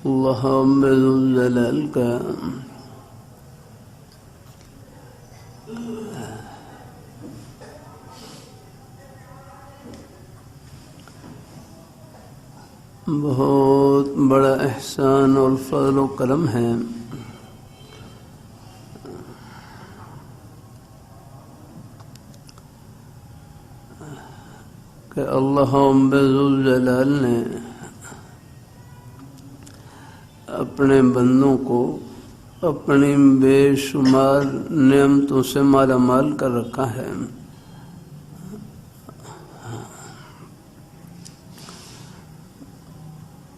اللہ ذو الجلال کا بہت بڑا احسان اور فضل و کرم ہے کہ اللہ ذو الجلال نے اپنے بندوں کو اپنی بے شمار نعمتوں سے مالا مال کر رکھا ہے۔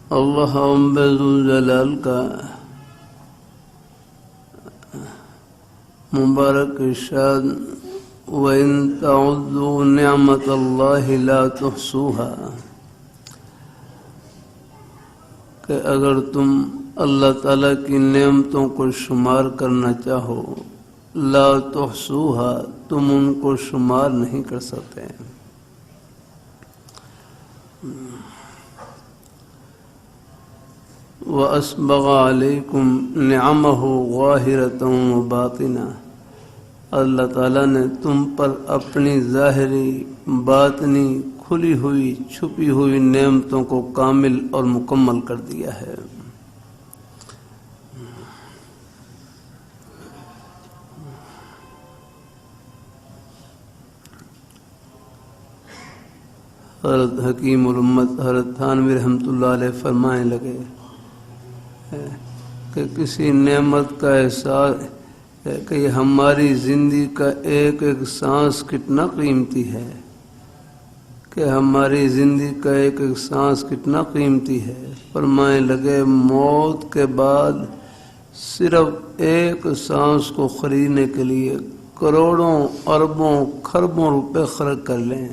اللہ ذو الجلال کا مبارک ارشاد وَإِن تَعُدُّوا نِعْمَةَ اللَّهِ لَا تُحْصُوهَا، کہ اگر تم اللہ تعالیٰ کی نعمتوں کو شمار کرنا چاہو لا تحصوها، تم ان کو شمار نہیں کر سکتے۔ وَأَسْبَغَ عَلَيْكُمْ نِعَمَهُ ظَاهِرَةً وَبَاطِنَةً، اللہ تعالیٰ نے تم پر اپنی ظاہری باطنی کھلی ہوئی چھپی ہوئی نعمتوں کو کامل اور مکمل کر دیا ہے۔ حضرت حکیم الامت حضرت تھانوی رحمۃ اللہ علیہ فرمانے لگے کہ کسی نعمت کا احساس ہے کہ یہ ہماری زندگی کا ایک ایک سانس کتنا قیمتی ہے، کہ ہماری زندگی کا ایک ایک سانس کتنا قیمتی ہے۔ فرمانے لگے موت کے بعد صرف ایک سانس کو خریدنے کے لیے کروڑوں اربوں خربوں روپے خرچ کر لیں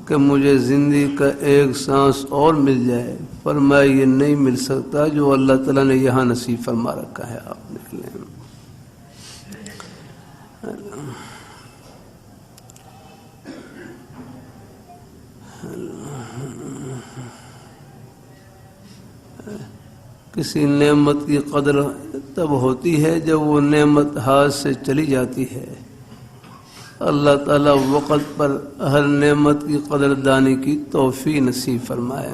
کہ مجھے زندگی کا ایک سانس اور مل جائے۔ فرمایا یہ نہیں مل سکتا جو اللہ تعالیٰ نے یہاں نصیب فرما رکھا ہے آپ نے۔ کسی نعمت کی قدر تب ہوتی ہے جب وہ نعمت ہاتھ سے چلی جاتی ہے۔ اللہ تعالیٰ وقت پر ہر نعمت کی قدر دانی کی توفیق نصیب فرمائے۔